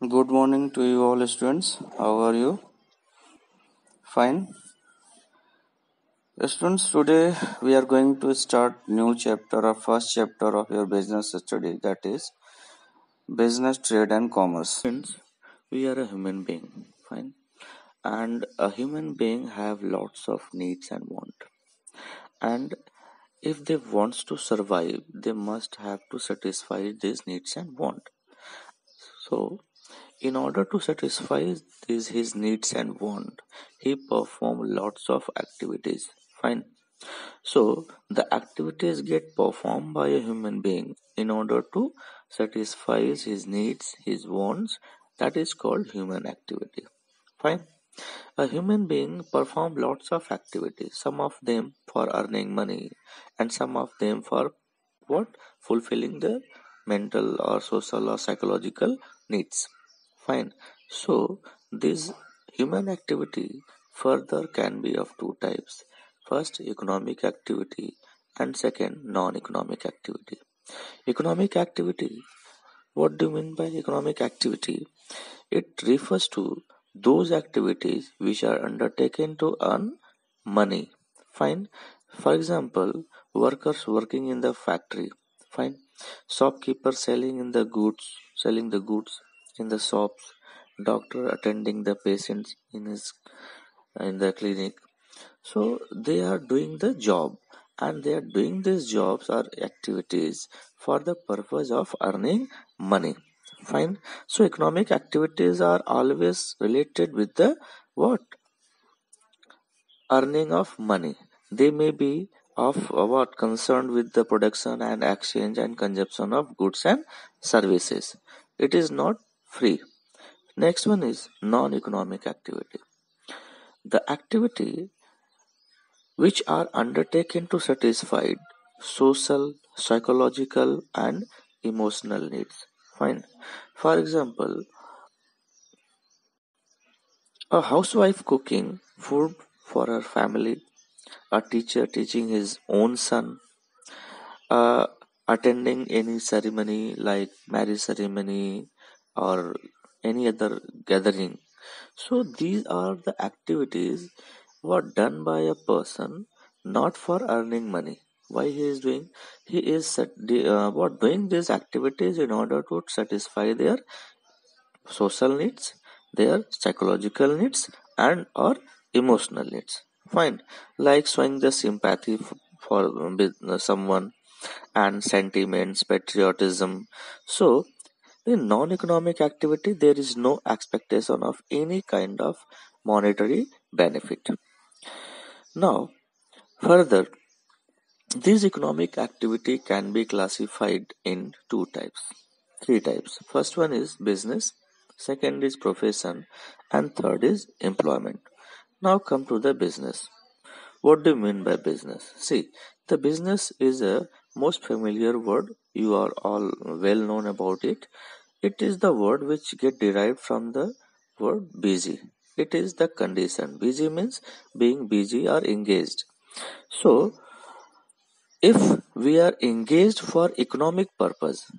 Good morning to you all students. How are you? Fine. Students, today we are going to start new chapter or first chapter of your business study, that is business, trade and commerce. Friends, we are a human being, fine. And a human being have lots of needs and want. And if they wants to survive, they must have to satisfy these needs and want. So in order to satisfy his needs and want, he perform lots of activities. Fine. So the activities get performed by a human being in order to satisfy his needs, his wants. That is called human activity. Fine. A human being perform lots of activities. Some of them for earning money, and some of them for what? Fulfilling the mental or social or psychological needs. Fine. So this human activity further can be of two types. First, economic activity, and second, non-economic activity. Economic activity. What do you mean by economic activity? It refers to those activities which are undertaken to earn money. Fine. For example, workers working in the factory. Fine. Shopkeeper selling the goods in the shops. Doctor attending the patients in the clinic. So they are doing the job, and they are doing these jobs or activities for the purpose of earning money. Fine. So economic activities are always related with the what? Earning of money. They may be of what concerned with the production and exchange and consumption of goods and services. It is not free. Next one is non-economic activity. The activity which are undertaken to satisfy social, psychological, and emotional needs. Fine. For example, a housewife cooking food for her family, a teacher teaching his own son, uh, attending any ceremony like marriage ceremony or any other gathering. So these are the activities were done by a person not for earning money. Why he is doing? He is doing these activities in order to satisfy their social needs, their psychological needs, and or emotional needs. Fine, like showing the sympathy for someone and sentiments, patriotism. So in non-economic activity, there is no expectation of any kind of monetary benefit. Now, further, this economic activity can be classified in three types. First one is business, second is profession, and third is employment. Now come to the business. What do you mean by business? See, the business is a most familiar word. You are all well known about it. It is the word which get derived from the word busy. It is the condition. Busy means being busy or engaged. So, if we are engaged for economic purpose,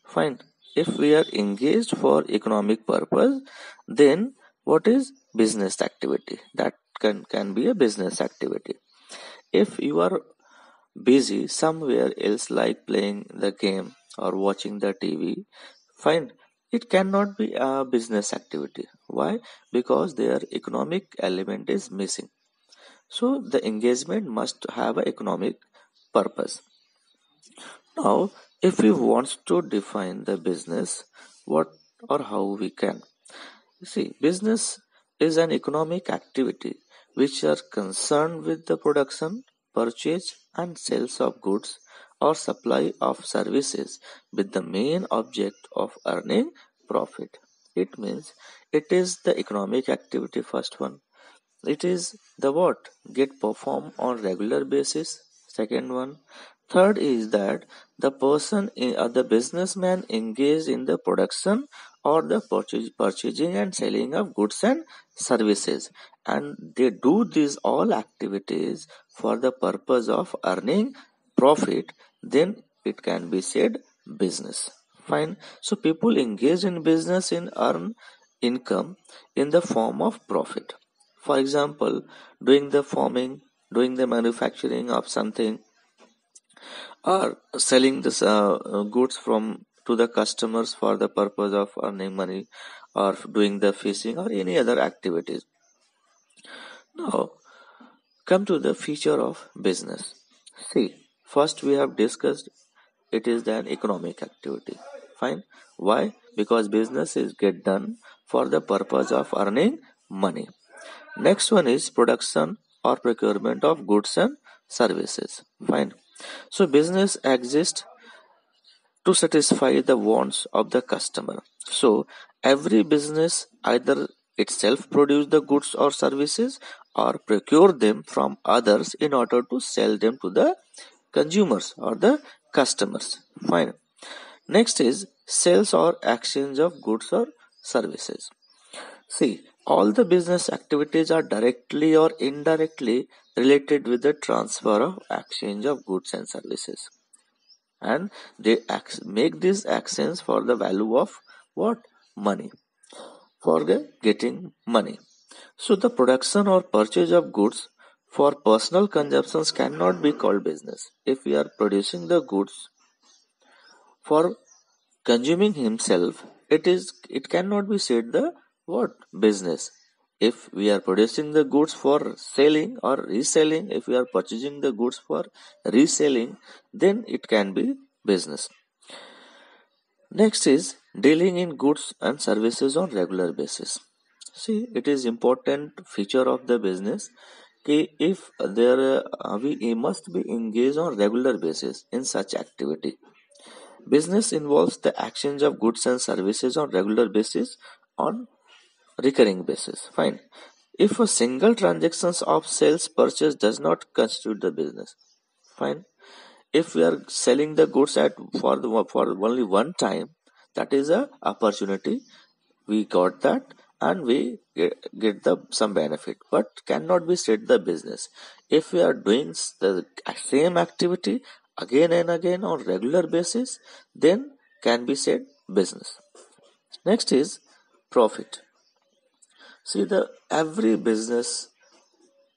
fine. If we are engaged for economic purpose, then what is business activity? That can be a business activity. If you are busy somewhere else like playing the game or watching the TV, fine. It cannot be a business activity. Why? Because their economic element is missing. So the engagement must have an economic purpose. Now, if we want to define the business, what or how we can? See, business is an economic activity which are concerned with the production, purchase, and sales of goods or supply of services with the main object of earning profit. It means it is the economic activity first one. It is the what get performed on regular basis. Second one. Third is that the person or the businessman engaged in the production or the purchasing and selling of goods and services, and they do these all activities for the purpose of earning profit. Then it can be said business. Fine. So people engage in business in earn income in the form of profit. For example, doing the farming, doing the manufacturing of something, or selling this goods from to the customers for the purpose of earning money, or doing the fishing or any other activities. Now come to the feature of business. See, first we have discussed it is an economic activity. Fine. Why? Because business is get done for the purpose of earning money. Next one is production or procurement of goods and services. Fine. So business exists to satisfy the wants of the customer. So every business either itself produce the goods or services or procure them from others in order to sell them to the consumers or the customers. Fine. Next is sales or exchange of goods or services. See, all the business activities are directly or indirectly related with the transfer of exchange of goods and services, and they make these actions for the value of what? Money, for getting money. So the production or purchase of goods for personal consumptions cannot be called business. If we are producing the goods for consuming himself, it cannot be said the what? Business. If we are producing the goods for selling or reselling, if we are purchasing the goods for reselling, then it can be business. Next is dealing in goods and services on regular basis. See, it is important feature of the business कि if there we must be engaged on regular basis in such activity. Business involves the exchange of goods and services on regular basis, on recurring basis. Fine. If a single transactions of sales purchase does not constitute the business. Fine. If we are selling the goods at for only one time, that is a opportunity. We got that and we get the some benefit, but cannot be said the business. If we are doing the same activity again and again on regular basis, then can be said business. Next is profit. See, the every business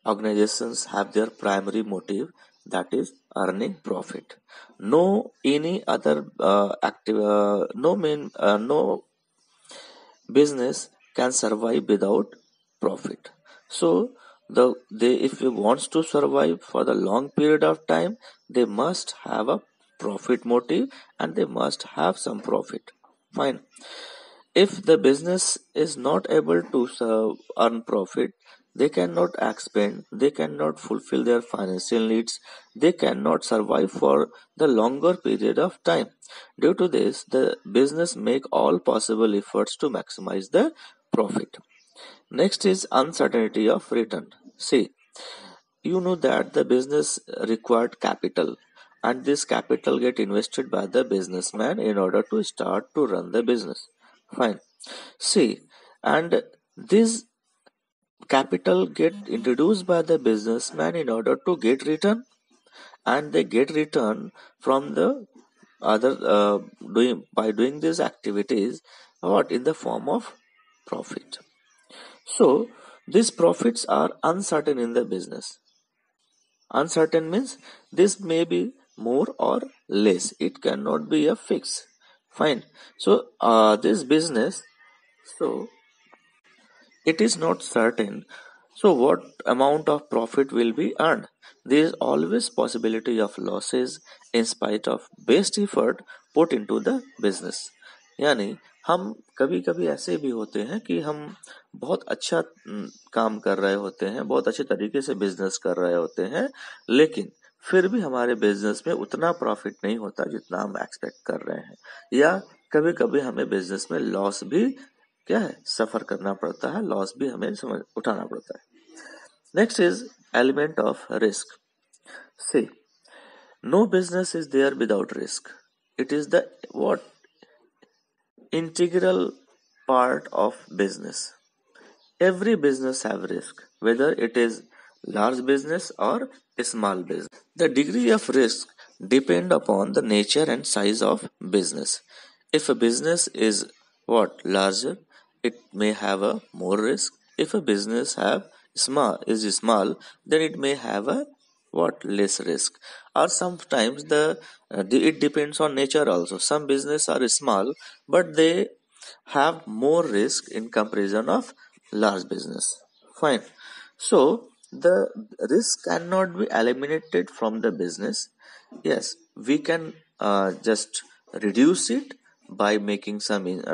organizations have their primary motive, that is earning profit. No any other no business can survive without profit. So they if they wants to survive for the long period of time, they must have a profit motive and they must have some profit. Fine. If the business is not able to earn profit, they cannot expand, they cannot fulfill their financial needs, they cannot survive for the longer period of time. Due to this, the business make all possible efforts to maximize the profit. Next is uncertainty of return. See, you know that the business required capital, and this capital get invested by the businessman in order to start to run the business. Fine. See, and this capital get introduced by the businessman in order to get return, and they get return from the other doing by doing these activities, what? In the form of profit. So these profits are uncertain in the business. Uncertain means this may be more or less, it cannot be a fix. Fine. So this business, so it is not certain. So what amount of profit will be earned? There is always possibility of losses in spite of best effort put into the business. यानी हम कभी कभी ऐसे भी होते हैं कि हम बहुत अच्छा काम कर रहे होते हैं, बहुत अच्छे तरीके से बिजनेस कर रहे होते हैं, लेकिन फिर भी हमारे बिजनेस में उतना प्रॉफिट नहीं होता जितना हम एक्सपेक्ट कर रहे हैं, या कभी कभी हमें बिजनेस में लॉस भी क्या है सफर करना पड़ता है, लॉस भी हमें समझ उठाना पड़ता है. Next is element of risk. See, no business is there without risk. It is the what integral part of business. Every business have risk, whether it is large business or small business. The degree of risk depend upon the nature and size of business. If a business is what larger, it may have a more risk. If a business have small, then it may have a what less risk. Or sometimes it depends on nature also. Some business are small, but they have more risk in comparison of large business. Fine. So the risk cannot be eliminated from the business. Yes, we can just reduce it by making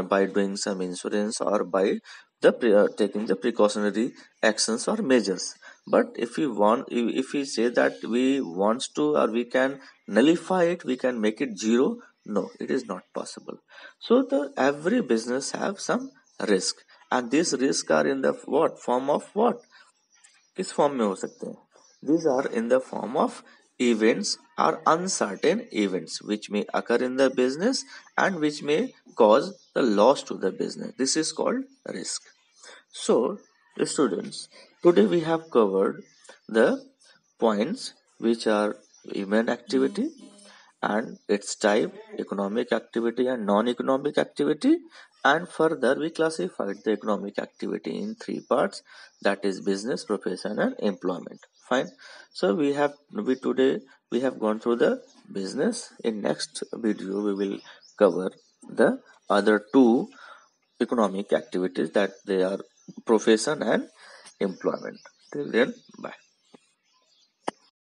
by doing some insurance, or by taking the precautionary actions or measures. But if we say that we wants to, or we can nullify it, we can make it zero. No, it is not possible. So the every business have some risk, and these risks are in the what form of what, किस form में हो सकते हैं? These are in the form of events or uncertain events which may occur in the business and which may cause the loss to the business. This is called risk. So, students, today we have covered the points which are human activity and its type, economic activity and non-economic activity, and further we classified the economic activity in three parts, that is business, profession and employment. Fine. So we today we have gone through the business. In next video we will cover the other two economic activities, that they are profession and employment. Till then, bye.